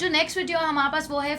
जो next video हमारे पास वो है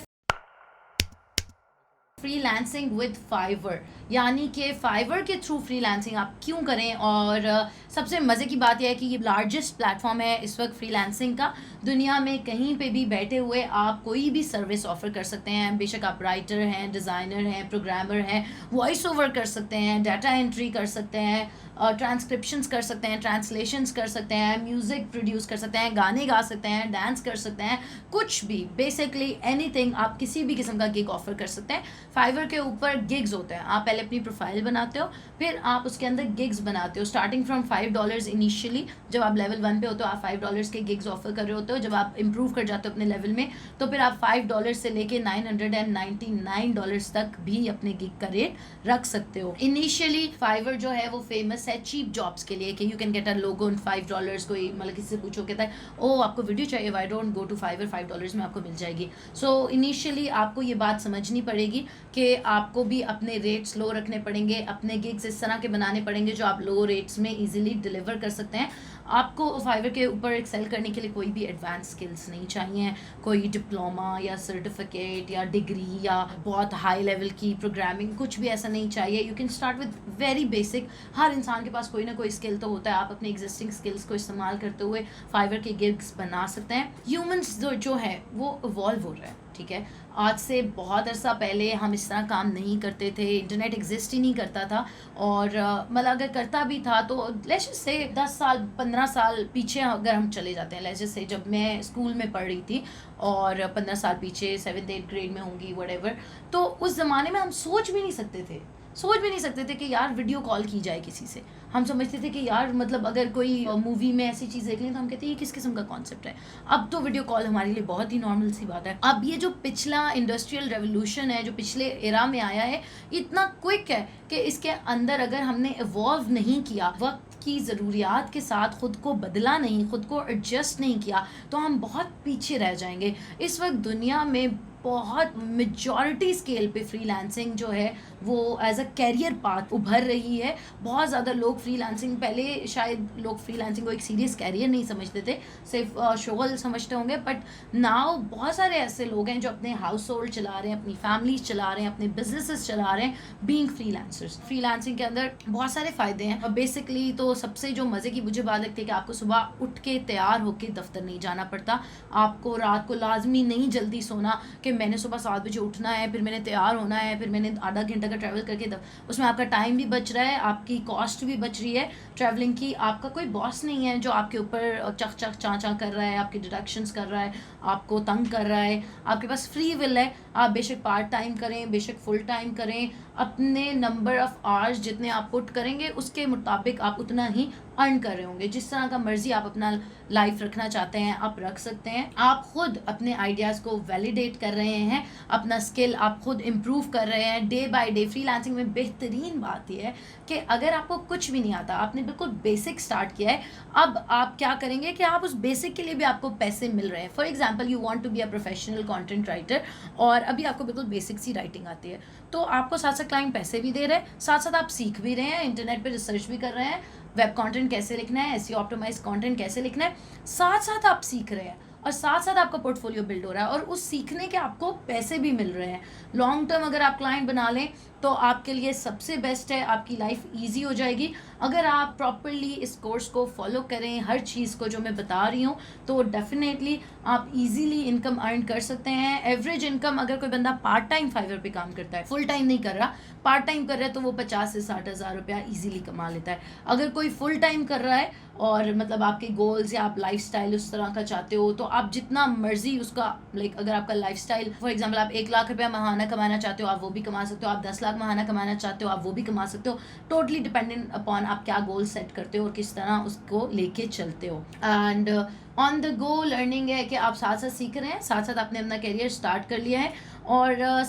फ्रीलांसिंग विद फाइवर, यानी कि फाइवर के थ्रू फ्रीलांसिंग आप क्यों करें। और सबसे मज़े की बात यह है कि ये लार्जेस्ट प्लेटफॉर्म है इस वक्त फ्रीलांसिंग का। दुनिया में कहीं पे भी बैठे हुए आप कोई भी सर्विस ऑफर कर सकते हैं। बेशक आप राइटर हैं, डिज़ाइनर हैं, प्रोग्रामर हैं, वॉइस ओवर कर सकते हैं, डाटा एंट्री कर सकते हैं, ट्रांसक्रिप्शंस कर सकते हैं, ट्रांसलेशंस कर सकते हैं, म्यूज़िक प्रोड्यूस कर सकते हैं, गाने गा सकते हैं, डांस कर सकते हैं, कुछ भी, बेसिकली एनीथिंग आप किसी भी किस्म का गिग ऑफर कर सकते हैं। फाइवर के ऊपर गिग्स होते हैं। आप पहले अपनी प्रोफाइल बनाते हो, फिर आप उसके अंदर गिग्स बनाते हो, स्टार्टिंग फ्रॉम $5 इनिशियली। जब आप लेवल 1 पे होते हो आप $5 के गिग्स ऑफर कर रहे होते हो। जब आप इंप्रूव कर जाते हो अपने लेवल में तो फिर आप $5 से लेके $999 तक भी अपने गिग का रेट रख सकते हो। इनिशियली फाइवर जो है वो फेमस है चीप जॉब्स के लिए कि यू कैन गेट अ लोगो इन $5। कोई मतलब किसी से पूछो कहता है ओ आपको वीडियो चाहिए, why don't go to Fiverr, $5 में आपको मिल जाएगी। सो इनिशियली आपको ये बात समझनी पड़ेगी कि आपको भी अपने रेट्स लो रखने पड़ेंगे, अपने गिग्स इस तरह के बनाने पड़ेंगे जो आप लो रेट्स में इजीली डिलीवर कर सकते हैं। आपको फाइवर के ऊपर एक्सेल करने के लिए कोई भी एडवांस स्किल्स नहीं चाहिए, कोई डिप्लोमा या सर्टिफिकेट या डिग्री या बहुत हाई लेवल की प्रोग्रामिंग, कुछ भी ऐसा नहीं चाहिए। You can start with very basic. हर इंसान के पास कोई ना कोई स्किल तो होता है। आप अपने एग्जिस्टिंग स्किल्स को इस्तेमाल करते हुए फाइवर के गिग्स बना सकते हैं। ह्यूमंस जो है वो इवॉल्व हो रहा है, ठीक है। आज से बहुत अरसा पहले हम इस तरह काम नहीं करते थे, इंटरनेट एग्जिस्ट ही नहीं करता था। और मतलब अगर करता भी था तो लेट्स जस्ट से 10 साल 15 साल पीछे अगर हम चले जाते हैं, लेट्स जस्ट से जब मैं स्कूल में पढ़ रही थी और 15 साल पीछे 7th 8th ग्रेड में होंगी व्हाटएवर, तो उस ज़माने में हम सोच भी नहीं सकते थे कि यार वीडियो कॉल की जाए किसी से। हम समझते थे कि यार मतलब अगर कोई मूवी में ऐसी चीज़ देख लें तो हम कहते हैं ये किस किस्म का कॉन्सेप्ट है। अब तो वीडियो कॉल हमारे लिए बहुत ही नॉर्मल सी बात है। अब ये जो पिछला इंडस्ट्रियल रेवोल्यूशन है, जो पिछले एरा में आया है, इतना क्विक है कि इसके अंदर अगर हमने इवॉल्व नहीं किया, वक्त की ज़रूरियात के साथ ख़ुद को बदला नहीं, ख़ुद को एडजस्ट नहीं किया, तो हम बहुत पीछे रह जाएंगे। इस वक्त दुनिया में बहुत मेजॉरिटी स्केल पे फ्रीलांसिंग जो है वो एज अ कैरियर पाथ उभर रही है। बहुत ज़्यादा लोग फ्रीलांसिंग, पहले शायद लोग फ्रीलांसिंग को एक सीरियस कैरियर नहीं समझते थे, सिर्फ शोगल समझते होंगे, बट नाउ बहुत सारे ऐसे लोग हैं जो अपने हाउस होल्ड चला रहे हैं, अपनी फैमिलीज चला रहे हैं, अपने बिजनेसेस चला रहे हैं बीइंग फ्रीलांसर्स। फ्रीलांसिंग के अंदर बहुत सारे फ़ायदे हैं। बेसिकली तो सबसे जो मज़े की मुझे बात लगती है कि आपको सुबह उठ के तैयार होकर दफ्तर नहीं जाना पड़ता। आपको रात को लाजमी नहीं जल्दी सोना कि मैंने सुबह 7 बजे उठना है, फिर मैंने तैयार होना है, फिर मैंने आधा घंटा का ट्रैवल करके उसमें आपका टाइम भी बच रहा है, आपकी कॉस्ट भी बच रही है ट्रैवलिंग की। आपका कोई बॉस नहीं है जो आपके ऊपर चक चक चाँ कर रहा है, आपके डिडक्शंस कर रहा है, आपको तंग कर रहा है। आपके पास फ्री विल है। आप बेशक पार्ट टाइम करें, बेशक फुल टाइम करें, अपने नंबर ऑफ़ आवर्स जितने आप पुट करेंगे उसके मुताबिक आप उतना ही अर्न कर रहे होंगे। जिस तरह का मर्जी आप अपना लाइफ रखना चाहते हैं आप रख सकते हैं। आप खुद अपने आइडियाज़ को वैलिडेट कर रहे हैं, अपना स्किल आप खुद इम्प्रूव कर रहे हैं डे बाय डे। फ्रीलांसिंग में बेहतरीन बात यह है कि अगर आपको कुछ भी नहीं आता, आपने बिल्कुल बेसिक स्टार्ट किया है, अब आप क्या करेंगे कि आप उस बेसिक के लिए भी आपको पैसे मिल रहे हैं। For example you want to be a professional content writer और अभी आपको बिल्कुल बेसिक सी राइटिंग आती है, तो आपको साथ साथ क्लाइंट पैसे भी दे रहे हैं, साथ साथ आप सीख भी रहे हैं, इंटरनेट पर रिसर्च भी कर रहे हैं, वेब कंटेंट कैसे लिखना है, एसईओ ऑप्टिमाइज कंटेंट कैसे लिखना है, साथ साथ आप सीख रहे हैं और साथ साथ आपका पोर्टफोलियो बिल्ड हो रहा है और उस सीखने के आपको पैसे भी मिल रहे हैं। लॉन्ग टर्म अगर आप क्लाइंट बना लें तो आपके लिए सबसे बेस्ट है, आपकी लाइफ इजी हो जाएगी। अगर आप प्रॉपरली इस कोर्स को फॉलो करें, हर चीज़ को जो मैं बता रही हूँ, तो डेफिनेटली आप इजीली इनकम अर्न कर सकते हैं। एवरेज इनकम अगर कोई बंदा पार्ट टाइम फाइवर पे काम करता है, फुल टाइम नहीं कर रहा, पार्ट टाइम कर रहा है, तो वो 50 से 60 हज़ार रुपया ईजिली कमा लेता है। अगर कोई फुल टाइम कर रहा है और मतलब आपके गोल्स या आप लाइफस्टाइल उस तरह का चाहते हो, तो आप जितना मर्जी उसका अगर आपका लाइफस्टाइल फॉर एग्जांपल आप 1 लाख रुपया महाना कमाना चाहते हो आप वो भी कमा सकते हो, आप 10 लाख महाना कमाना चाहते हो आप वो भी कमा सकते हो। टोटली डिपेंडेंट अपॉन आप क्या गोल सेट करते हो और किस तरह उसको लेके चलते हो। And on the go learning है कि आप साथ साथ सीख रहे हैं, साथ साथ आपने अपना करियर स्टार्ट कर लिया है। और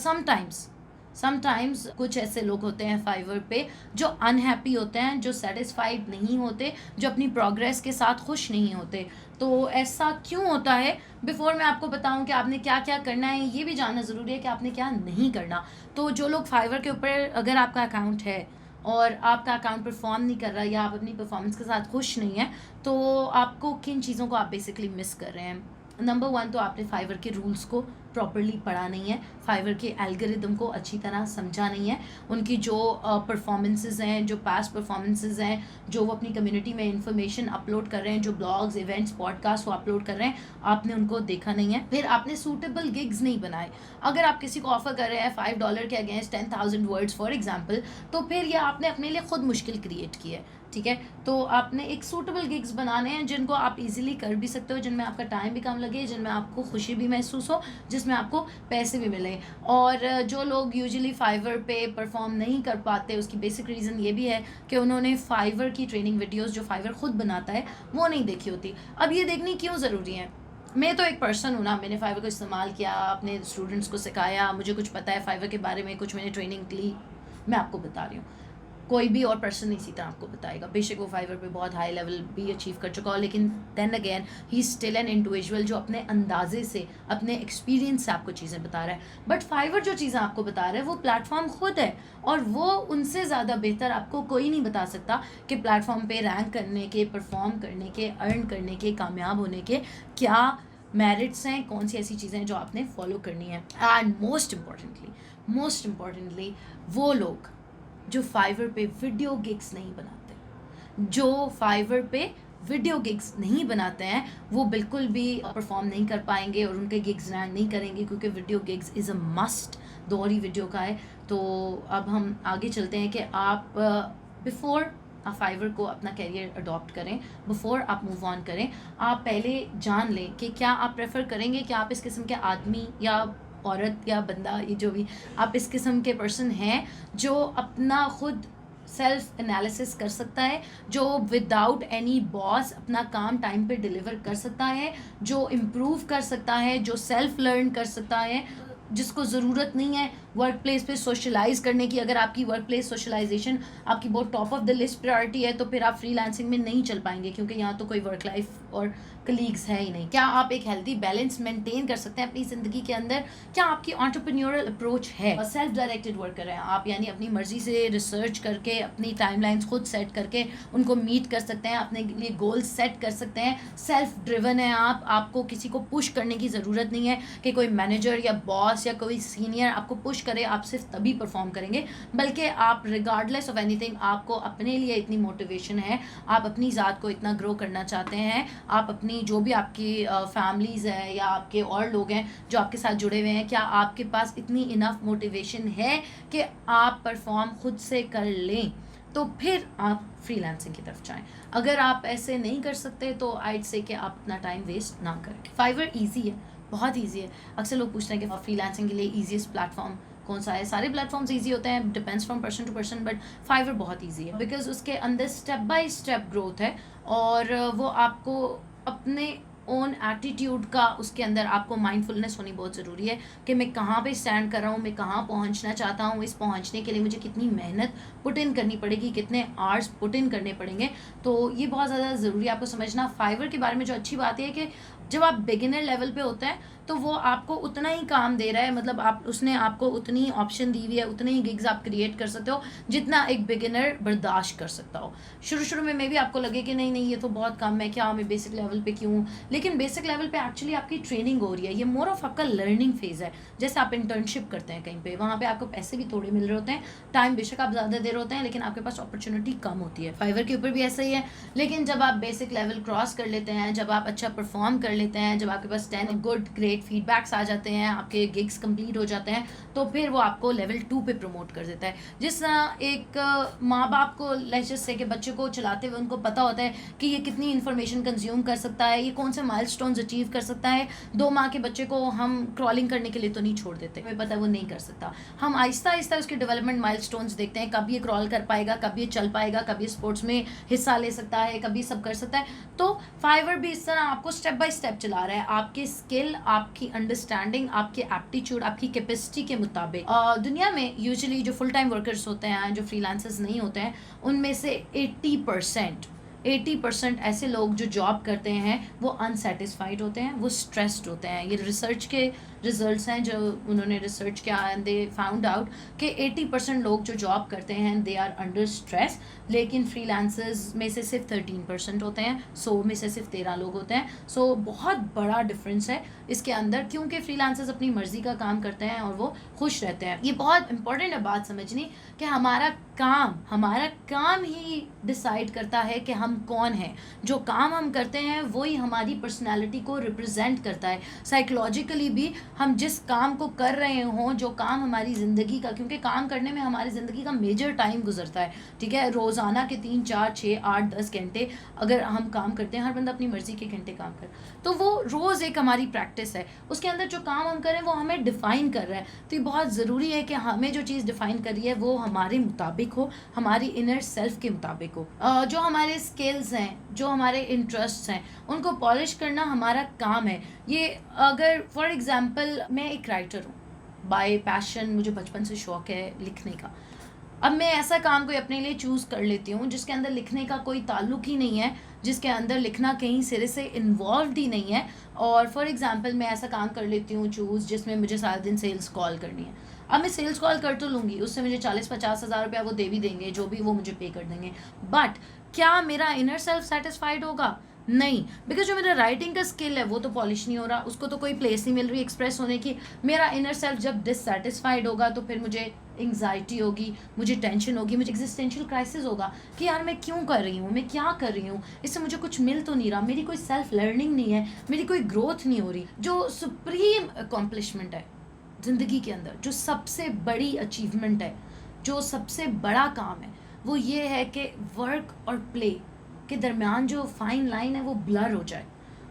समटाइम्स कुछ ऐसे लोग होते हैं फाइवर पे जो अनहैप्पी होते हैं, जो सेटिस्फाइड नहीं होते, जो अपनी प्रोग्रेस के साथ खुश नहीं होते। तो ऐसा क्यों होता है, बिफोर मैं आपको बताऊं कि आपने क्या क्या करना है, ये भी जानना ज़रूरी है कि आपने क्या नहीं करना। तो जो लोग फाइवर के ऊपर, अगर आपका अकाउंट है और आपका अकाउंट परफॉर्म नहीं कर रहा या आप अपनी परफॉर्मेंस के साथ खुश नहीं है, तो आपको किन चीज़ों को आप बेसिकली मिस कर रहे हैं। नंबर 1 तो आपने फाइवर के रूल्स को प्रॉपरली पढ़ा नहीं है, फाइवर के एल्गोरिदम को अच्छी तरह समझा नहीं है, उनकी जो परफॉर्मेंसेस हैं, जो पास्ट परफॉर्मेंसेस हैं, जो वो अपनी कम्युनिटी में इंफॉर्मेशन अपलोड कर रहे हैं, जो ब्लॉग्स, इवेंट्स, पॉडकास्ट वो अपलोड कर रहे हैं, आपने उनको देखा नहीं है। फिर आपने सूटेबल गिग्स नहीं बनाए। अगर आप किसी को ऑफर कर रहे हैं $5 के अगेंस्ट 10,000 वर्ड्स फॉर एग्जाम्पल, तो फिर यह आपने अपने लिए खुद मुश्किल क्रिएट की है, ठीक है। तो आपने एक सूटेबल गिग्स बनाने हैं जिनको आप इजीली कर भी सकते हो, जिनमें आपका टाइम भी कम लगे, जिनमें आपको खुशी भी महसूस हो, जिसमें आपको पैसे भी मिले। और जो लोग यूजुअली फाइवर पे परफॉर्म नहीं कर पाते, उसकी बेसिक रीज़न ये भी है कि उन्होंने फाइवर की ट्रेनिंग वीडियोस जो फाइवर खुद बनाता है वो नहीं देखी होती। अब ये देखनी क्यों ज़रूरी है? मैं तो एक पर्सन हूँ ना, मैंने फाइवर को इस्तेमाल किया, अपने स्टूडेंट्स को सिखाया, मुझे कुछ पता है फाइवर के बारे में, कुछ मैंने ट्रेनिंग ली, मैं आपको बता रही हूँ। कोई भी और पर्सन इसी तरह आपको बताएगा। बेशक वो फाइवर पे बहुत हाई लेवल भी अचीव कर चुका हो, लेकिन then again he still an individual जो अपने अंदाजे से, अपने एक्सपीरियंस से आपको चीज़ें बता रहा है। बट फाइवर जो चीज़ें आपको बता रहा है वो प्लेटफॉर्म खुद है, और वो उनसे ज़्यादा बेहतर आपको कोई नहीं बता सकता कि प्लेटफॉर्म पे रैंक करने के, परफॉर्म करने के, अर्न करने के, कामयाब होने के क्या मेरिट्स हैं, कौन सी ऐसी चीज़ें हैं जो आपने फॉलो करनी है। एंड मोस्ट इम्पॉर्टेंटली वो लोग जो फाइवर पे वीडियो गिग्स नहीं बनाते, जो फाइवर पे वीडियो गिग्स नहीं बनाते हैं, वो बिल्कुल भी परफॉर्म नहीं कर पाएंगे और उनके गिग्स रैंक नहीं करेंगे, क्योंकि video gigs is a must, दौर ही वीडियो का है। तो अब हम आगे चलते हैं कि आप बिफोर आप फाइवर को अपना कैरियर अडॉप्ट करें, बिफोर आप मूव ऑन करें, आप पहले जान लें कि क्या आप प्रेफर करेंगे कि आप इस किस्म के आदमी या औरत या बंदा, ये जो भी आप इस किस्म के पर्सन हैं जो अपना खुद सेल्फ एनालिसिस कर सकता है, जो विदाउट एनी बॉस अपना काम टाइम पे डिलीवर कर सकता है, जो इम्प्रूव कर सकता है, जो सेल्फ लर्न कर सकता है, जिसको ज़रूरत नहीं है वर्क प्लेस पे सोशलाइज करने की। अगर आपकी वर्क प्लेस सोशलाइजेशन आपकी बहुत top of the list priority है तो फिर आप फ्रीलांसिंग में नहीं चल पाएंगे, क्योंकि यहाँ तो कोई वर्क लाइफ और कलीग्स है ही नहीं। क्या आप एक हेल्दी बैलेंस मेंटेन कर सकते हैं अपनी ज़िंदगी के अंदर? क्या आपकी एंटरप्रेन्योरल अप्रोच है? सेल्फ डायरेक्टेड वर्क कर रहे हैं आप, यानी अपनी मर्जी से रिसर्च करके, अपनी टाइमलाइंस खुद सेट करके उनको मीट कर सकते हैं, अपने लिए गोल सेट कर सकते हैं, सेल्फ ड्रिवन है आप, आपको किसी को पुश करने की ज़रूरत नहीं है कि कोई मैनेजर या बॉस या कोई सीनियर आपको पुश करे, आप सिर्फ तभी परफॉर्म करेंगे, बल्कि आप रिगार्डलेस ऑफ एनीथिंग, आपको अपने लिए इतनी मोटिवेशन है, आप अपनी ज़ात को इतना ग्रो करना चाहते हैं, आप अपनी जो भी आपकी फैमिलीज़ है या आपके और लोग हैं जो आपके साथ जुड़े हुए हैं, क्या आपके पास इतनी इनफ मोटिवेशन है कि आप परफॉर्म खुद से कर लें, तो फिर आप फ्रीलांसिंग की तरफ जाएं। अगर आप ऐसे नहीं कर सकते तो आइड से कि आप अपना टाइम वेस्ट ना करें। फाइवर ईजी है, बहुत ईजी है। अक्सर लोग पूछते हैं कि फ्रीलांसिंग के लिए ईजीएस्ट प्लेटफॉर्म कौन सा है? सारे प्लेटफॉर्म्स ईजी होते हैं, depends from person to person, but Fiverr बहुत ईजी है बिकॉज उसके अंदर स्टेप बाय स्टेप ग्रोथ है, और वो आपको अपने ओन एटीट्यूड का, उसके अंदर आपको माइंडफुलनेस होनी बहुत ज़रूरी है कि मैं कहाँ पे स्टैंड कर रहा हूँ, मैं कहाँ पहुँचना चाहता हूँ, इस पहुँचने के लिए मुझे कितनी मेहनत पुट इन करनी पड़ेगी, कितने आवर्स पुट इन करने पड़ेंगे। तो ये बहुत ज़्यादा ज़रूरी है आपको समझना। फाइवर के बारे में जो अच्छी बात है कि जब आप बिगिनर लेवल पे होते हैं तो वो आपको उतना ही काम दे रहा है, मतलब आप उसने आपको उतनी ही ऑप्शन दी हुई है, उतने ही गिग्स आप क्रिएट कर सकते हो जितना एक बिगिनर बर्दाश्त कर सकता हो। शुरू में मे भी आपको लगे कि नहीं ये तो बहुत कम है, क्या मैं बेसिक लेवल पे क्यों, लेकिन बेसिक लेवल पे एक्चुअली आपकी ट्रेनिंग हो रही है, ये मोर ऑफ आपका लर्निंग फेज़ है। जैसे आप इंटर्नशिप करते हैं कहीं पे, वहाँ पे आपको पैसे भी थोड़े मिल रहे होते हैं, टाइम बेशक आप ज़्यादा दे रहे होते हैं, लेकिन आपके पास अपॉर्चुनिटी कम होती है। फाइवर के ऊपर भी ऐसा ही है, लेकिन जब आप बेसिक लेवल क्रॉस कर लेते हैं, जब आप अच्छा परफॉर्म कर लेते हैं, जब आपके पास 10 गुड ग्रेट फीडबैक्स आ जाते हैं, आपके गिग्स कंप्लीट हो जाते हैं, तो फिर वो आपको लेवल 2 पे प्रमोट कर देता है। जिस तरह एक माँ बाप को लेजस से कि बच्चे को चलाते हुए उनको पता होता है कि ये कितनी इन्फॉर्मेशन कंज्यूम कर सकता है, ये कौन से माइलस्टोन्स अचीव कर सकता है। 2 माह के बच्चे को हम क्रॉलिंग करने के लिए तो नहीं छोड़ देते, हमें पता है वो नहीं कर सकता। हम आहिस्ता आहिस्ता उसके डेवलपमेंट माइलस्टोन्स देखते हैं, कब ये क्रॉल कर पाएगा, कब ये चल पाएगा, कब ये स्पोर्ट्स में हिस्सा ले सकता है, कभी सब कर सकता है। तो फाइवर भी इस तरह आपको स्टेप बाय स्टेप चला रहा है, आपके स्किल, आपकी अंडरस्टैंडिंग, आपके एप्टीट्यूड, आपकी कैपेसिटी के मुताबिक। दुनिया में यूजुअली जो फुल टाइम वर्कर्स होते हैं, जो फ्रीलांसर्स नहीं होते हैं, उनमें से 80% ऐसे लोग जो जॉब करते हैं वो अनसेटिस्फाइड होते हैं, वो स्ट्रेस्ड होते हैं। ये रिजल्ट्स हैं जो उन्होंने रिसर्च किया एंड दे फाउंड आउट कि 80% लोग जो जॉब करते हैं दे आर अंडर स्ट्रेस, लेकिन फ्रीलांसर्स में से सिर्फ 13% होते हैं, 100 में से सिर्फ 13 लोग होते हैं। सो बहुत बड़ा डिफरेंस है इसके अंदर, क्योंकि फ्रीलांसर्स अपनी मर्जी का काम करते हैं और वो खुश रहते हैं। ये बहुत इंपॉर्टेंट है बात समझनी कि हमारा काम ही डिसाइड करता है कि हम कौन हैं। जो काम हम करते हैं वही हमारी पर्सनैलिटी को रिप्रेजेंट करता है। साइकोलॉजिकली भी हम जिस काम को कर रहे हों, जो काम हमारी ज़िंदगी का, क्योंकि काम करने में हमारी ज़िंदगी का मेजर टाइम गुजरता है, ठीक है, रोज़ाना के 3 4 6 8 10 घंटे अगर हम काम करते हैं, हर बंदा अपनी मर्ज़ी के घंटे काम कर, तो वो रोज़ एक हमारी प्रैक्टिस है। उसके अंदर जो काम हम करें वो हमें डिफ़ाइन कर रहा है। तो ये बहुत ज़रूरी है कि हमें जो चीज़ डिफ़ाइन कर रही है वो हमारे मुताबिक हो, हमारी इनर सेल्फ के मुताबिक हो। जो हमारे स्किल्स हैं, जो हमारे इंटरेस्ट्स हैं, उनको पॉलिश करना हमारा काम है। ये अगर फॉर एग्जांपल मैं एक राइटर हूँ बाय पैशन, मुझे बचपन से शौक़ है लिखने का। अब मैं ऐसा काम कोई अपने लिए चूज़ कर लेती हूँ जिसके अंदर लिखने का कोई ताल्लुक ही नहीं है, जिसके अंदर लिखना कहीं सिरे से इन्वॉल्वड ही नहीं है, और फॉर एग्जांपल मैं ऐसा काम कर लेती हूँ चूज़ जिसमें मुझे सारा दिन सेल्स कॉल करनी है। अब मैं सेल्स कॉल कर तो लूँगी, उससे मुझे 40-50 हज़ार रुपया वो दे भी देंगे, जो भी वो मुझे पे कर देंगे, बट क्या मेरा इनर सेल्फ सेटिस्फाइड होगा? नहीं, बिकॉज़ जो मेरा राइटिंग का स्किल है वो तो पॉलिश नहीं हो रहा, उसको तो कोई प्लेस नहीं मिल रही एक्सप्रेस होने की। मेरा इनर सेल्फ जब डिससैटिस्फाइड होगा तो फिर मुझे एंग्जाइटी होगी, मुझे टेंशन होगी, मुझे एग्जिस्टेंशियल क्राइसिस होगा कि यार मैं क्यों कर रही हूँ, मैं क्या कर रही हूँ, इससे मुझे कुछ मिल तो नहीं रहा, मेरी कोई सेल्फ लर्निंग नहीं है, मेरी कोई ग्रोथ नहीं हो रही। जो सुप्रीम अकॉम्प्लिशमेंट है ज़िंदगी के अंदर, जो सबसे बड़ी अचीवमेंट है, जो सबसे बड़ा काम है, वो ये है कि वर्क और प्ले के दरमियान जो फाइन लाइन है वो ब्लर हो जाए।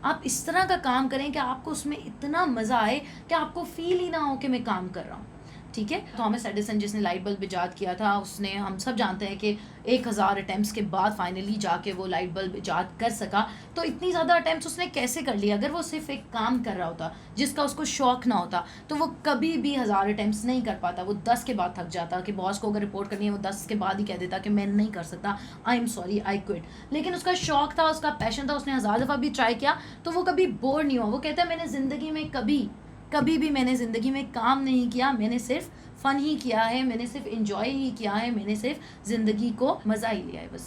आप इस तरह का काम करें कि आपको उसमें इतना मज़ा आए कि आपको फील ही ना हो कि मैं काम कर रहा हूँ, ठीक है। थॉमस एडिसन जिसने लाइट बल्ब ईजाद किया था, उसने, हम सब जानते हैं कि 1000 अटेम्प्ट्स के बाद फाइनली जाके वो लाइट बल्ब ईजाद कर सका। तो इतनी ज़्यादा अटेम्प्ट्स उसने कैसे कर लिया? अगर वो सिर्फ एक काम कर रहा होता जिसका उसको शौक ना होता तो वो कभी भी 1000 अटेम्प्ट्स नहीं कर पाता। वो 10 के बाद थक जाता, कि बॉस को अगर रिपोर्ट करनी है वो 10 के बाद ही कह देता कि मैं नहीं कर सकता, I am sorry, I quit. लेकिन उसका शौक था, उसका पैशन था, उसने 1000 दफ़ा भी ट्राई किया तो वो कभी बोर नहीं हुआ। वो कहता है मैंने ज़िंदगी में कभी भी मैंने ज़िंदगी में काम नहीं किया, मैंने सिर्फ फ़न ही किया है, मैंने सिर्फ एंजॉय ही किया है, मैंने सिर्फ ज़िंदगी को मज़ा ही लिया है बस।